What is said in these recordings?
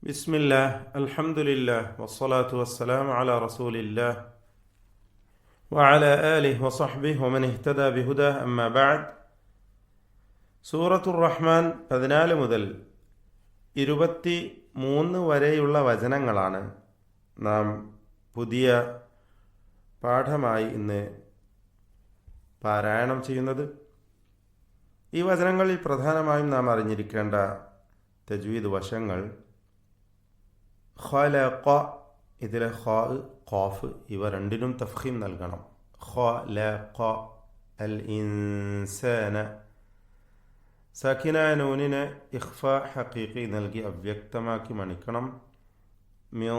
ബിസ്മില്ലാഹ് അൽഹംദുലില്ലാഹ് വസ്സലാത്തു വസ്സലാമു അലാ റസൂലില്ലാഹ് വഅലാ ആലിഹി വസഹ്ബിഹി വമൻ ഇഹ്തദാ ബിഹുദാഹ് അമ്മാ ബഅദ്. സൂറത്തുർ റഹ്മാൻ 14 മുതൽ 23 വരെയുള്ള വചനങ്ങളാണ് നാം പുതിയ പാഠമായി ഇന്ന് പാരായണം ചെയ്യുന്നത്. ഈ വചനങ്ങളിൽ പ്രധാനമായും നാം അറിഞ്ഞിരിക്കേണ്ട തജ്വീദ് വശങ്ങൾ: ഖലഖ, ഇതിലെ ഖാ, ഖാഫ് ഇവ രണ്ടിനും തഫ്ഖീം നൽകണം. ഖലഖ അൽ ഇൻസാന, സാക്കിനായ നൂനിനെ ഇഖ്ഫാ ഹഖീഖി നൽകി അവ്യക്തമാക്കി മണിക്കണം. മിൻ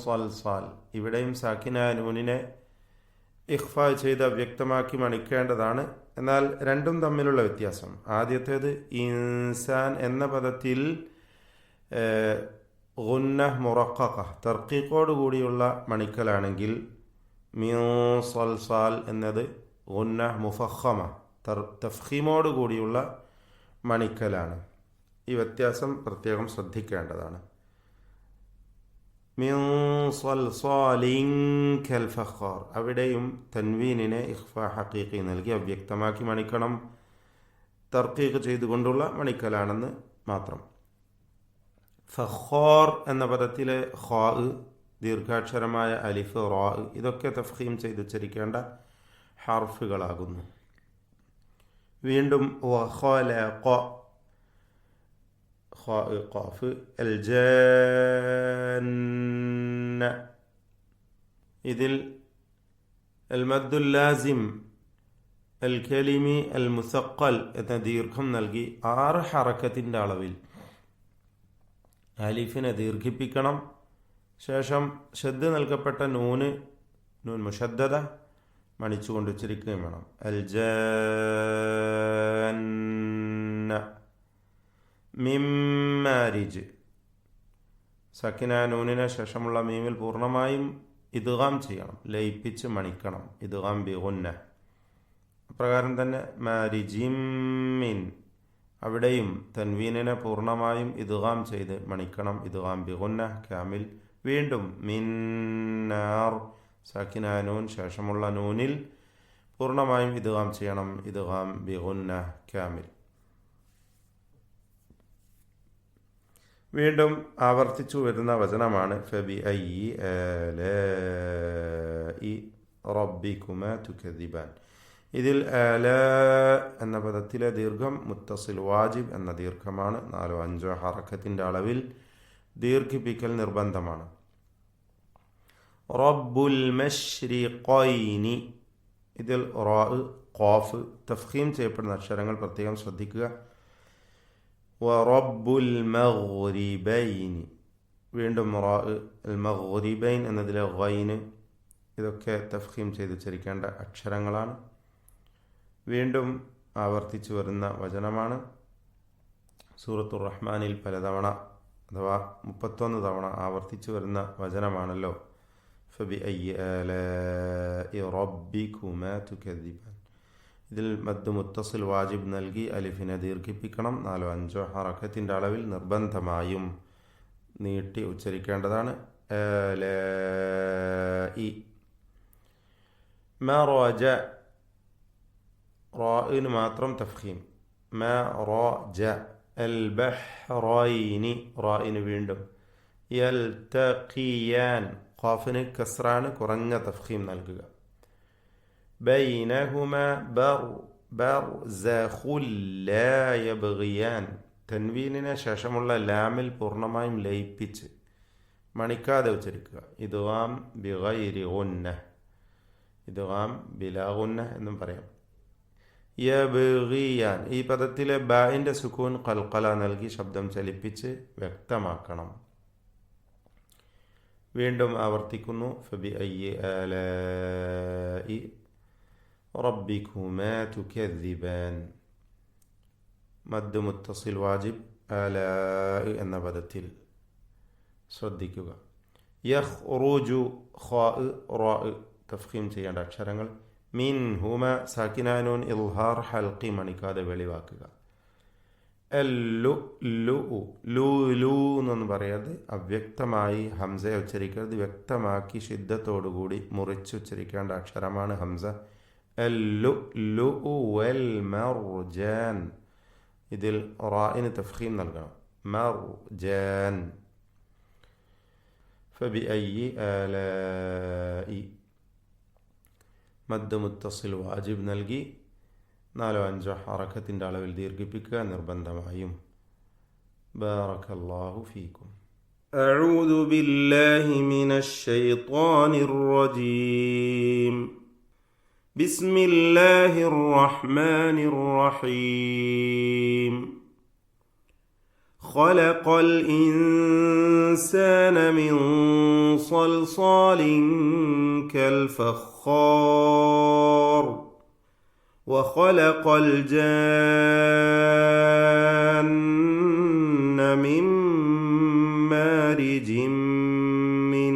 സൽസാൽ, ഇവിടെയും സാക്കിനായ നൂനിനെ ഇഖ്ഫാ ചെയ്ത് അവ്യക്തമാക്കി മണിക്കേണ്ടതാണ്. എന്നാൽ രണ്ടും തമ്മിലുള്ള വ്യത്യാസം: ആദ്യത്തേത് ഇൻസാൻ എന്ന പദത്തിൽ ഗുന്ന മുറഖഖ തർക്കീഖോട് കൂടിയുള്ള മണിക്കലാണെങ്കിൽ, മിൻ സൽസാൽ എന്നത് ഗുന്ന മുഫഖമ തഫ്ഖീമോട് കൂടിയുള്ള മണിക്കലാണ്. ഈ വ്യത്യാസം പ്രത്യേകം ശ്രദ്ധിക്കേണ്ടതാണ്. മിൻ സൽസാലിൻ കൽ ഫഖാർ, അവിടെയും തൻവീനിനെ ഇഖ്ഫാ ഹഖീഖി നൽകി അവ്യക്തമാക്കി മണിക്കണം. തർക്കീഖ് ചെയ്തുകൊണ്ടുള്ള മണിക്കലാണെന്ന് മാത്രം. ഫഖാർ എന്ന പദത്തിലെ ഖാ, ദീർഘാക്ഷരമായ അലിഫ്, റാ ഇതൊക്കെ തഫ്ഖീം ചെയ്ത് ഉച്ചരിക്കേണ്ട ഹർഫുകളാകുന്നു. വീണ്ടും വഖലഖ, ഖാ, ഖാഫ്, അൽ ജാന്ന, ഇതിൽ അൽ മദ്ദുൽ ലാസിം അൽ കലിമി അൽ മുസഖൽ എന്ന ദീർഘം നൽകി 6 ഹറക്കത്തിൻ്റെ അളവിൽ അലിഫിനെ ദീർഘിപ്പിക്കണം. ശേഷം ഷദ് നൽകപ്പെട്ട നൂൻ മുഷദ്ദദ മണിച്ചുകൊണ്ട് ഉച്ചരിക്കുകയും വേണം. അൽ ജാന്ന മിൻ മാരിജ്, സക്കിനായ നൂനിന് ശേഷമുള്ള മീമിൽ പൂർണ്ണമായും ഇദ്ഗാം ചെയ്യണം, ലയിപ്പിച്ച് മണിക്കണം. ഇദ്ഗാം ബി ഗുന്ന. അപ്രകാരം തന്നെ മാരിജിം മിൻ, അവിടെയും തൻവീനിനെ പൂർണ്ണമായും ഇദ്ഗാം ചെയ്ത് മണിക്കണം. ഇദ്ഗാം ബി ഗുന്ന കാമിൽ. വീണ്ടും മിൻ നാർ, സാക്കിനായ നൂൻ ശേഷമുള്ള നൂനിൽ പൂർണ്ണമായും ഇദ്ഗാം ചെയ്യണം. ഇദ്ഗാം ബി ഗുന്ന കാമിൽ. വീണ്ടും ആവർത്തിച്ചു വരുന്ന വചനമാണ് ഫബി അയ്യി ആലാഇ റബ്ബികുമാ തുകദിബാൻ. ഇതിൽ ആല എന്ന പദത്തിലെ ദീർഘം മുത്തസിൽ വാജിബ് എന്ന ദീർഘമാണ്. 4-5 ഹറക്കത്തിൻ്റെ അളവിൽ ദീർഘിപ്പിക്കൽ നിർബന്ധമാണ്. റബ്ബുൽ മശ്രിഖൈനി, ഇതിൽ റാ, ഖാഫ് തഫ്ഖീം ചെയ്യപ്പെടുന്ന അക്ഷരങ്ങൾ പ്രത്യേകം ശ്രദ്ധിക്കുക. വറബ്ബുൽ മഗ്രിബൈനി, വീണ്ടും റാ, അൽ മഗ്രിബൈൻ എന്നതിലെ ഗൈന് ഇതൊക്കെ തഫ്ഖീം ചെയ്ത് ഉച്ചരിക്കേണ്ട അക്ഷരങ്ങളാണ്. വീണ്ടും ആവർത്തിച്ചു വരുന്ന വചനമാണ്. സൂറത്തുർ റഹ്മാനിൽ പലതവണ അഥവാ 31 തവണ ആവർത്തിച്ചു വരുന്ന വചനമാണല്ലോ ഫബി അയ്യി ആലാഇ റബ്ബികുമാ തുകദിബാൻ. ഇതിൽ മദ് മുത്തസിൽ വാജിബ് നൽകി അലിഫിനെ ദീർഘിപ്പിക്കണം. 4-5 ഹറക്കത്തിൻ്റെ അളവിൽ നിർബന്ധമായും നീട്ടി ഉച്ചരിക്കേണ്ടതാണ്. ആലാഇ. മറജ, റാഇന് മാത്രം തഫ്ഖീം. മറജ. അൽ ബഹ്റൈനി, റാഇന് വീണ്ടും. യൽതഖിയാൻ, ഖാഫിന് കസ്റാണ്, കുറഞ്ഞ തഫ്ഖീം നൽകുക. ബൈനഹുമാ ബർസഖുൻ ലാ യബ്ഗിയാൻ, തൻവീനിന് ശേഷമുള്ള ലാമിൽ പൂർണ്ണമായും ലയിപ്പിച്ച് മണിക്കാതെ ഉച്ചരിക്കുക. ഇദ്ഗാം ബിഗൈരി ഗുന്ന, ഇദ്ഗാം ബിലാ ഗുന്ന എന്നും പറയാം. യബ്ഗിയാൻ, ഈ പദത്തിലെ ബാഇൻ്റെ സുക്കൂൻ ഖൽഖല നൽകി ശബ്ദം ചലിപ്പിച്ച് വ്യക്തമാക്കണം. വീണ്ടും ആവർത്തിക്കുന്നു. ഫബി അയ്യി ആലാഇ റബ്ബികുമാ തുകദിബാൻ. മദ് മുത്തസിൽ വാജിബ് ആലാ എന്ന പദത്തിൽ ശ്രദ്ധിക്കുക. യഖ്റുജു, ഖാ, റാ തഫ്ഖീം ചെയ്യേണ്ട അക്ഷരങ്ങൾ. മിൻ ഹുമ, സാക്കിനായ നൂൻ ഇൽഹാർ ഹൽഖി മണിക്കാതെ വെളിവാക്കുക. ലു ലു ലു ലു എന്നൊന്നും പറയരുത്. അവ്യക്തമായി ഹംസയെ ഉച്ചരിക്കരുത്. വ്യക്തമാക്കി ശിദ്ധത്തോടുകൂടി മുറിച്ച് ഉച്ചരിക്കേണ്ട അക്ഷരമാണ് ഹംസ. اللؤلؤ والمرجان. ഇതിൽ റായിന് തഫ്ഖീം നൽകണം. മർജാൻ. فبأي آلاء. മദ് മുത്തസിൽ വാജിബ് നൽകി 4-5 ഹറക്കത്തിൻ്റെ അളവിൽ ദീർഘിപ്പിക്കുക നിർബന്ധമായും. بارك الله فيكم. أعوذ بالله من الشيطان الرجيم. بسم الله الرحمن الرحيم. خلق الإنسان من صلصال كالفخار وخلق الجان من مارج من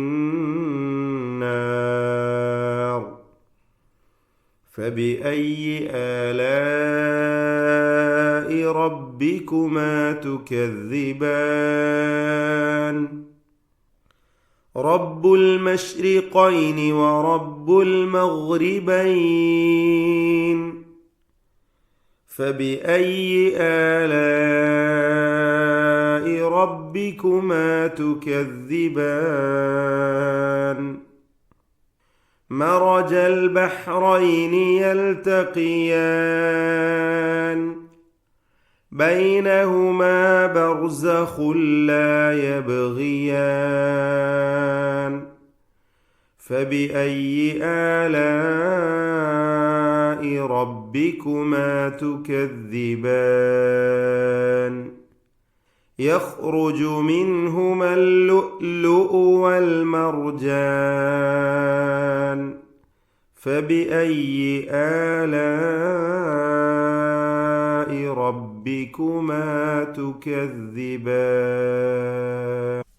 نار. فبأي آلاء ربكما تكذبان. رب المشرقين ورب المغربين. فبأي آلاء ربكما تكذبان. مرج البحرين يلتقيان بينهما برزخ لا يبغيان. فبأي آلاء ربكما تكذبان. يخرج منهما اللؤلؤ والمرجان. فبأي آلاء ربكما تكذبان.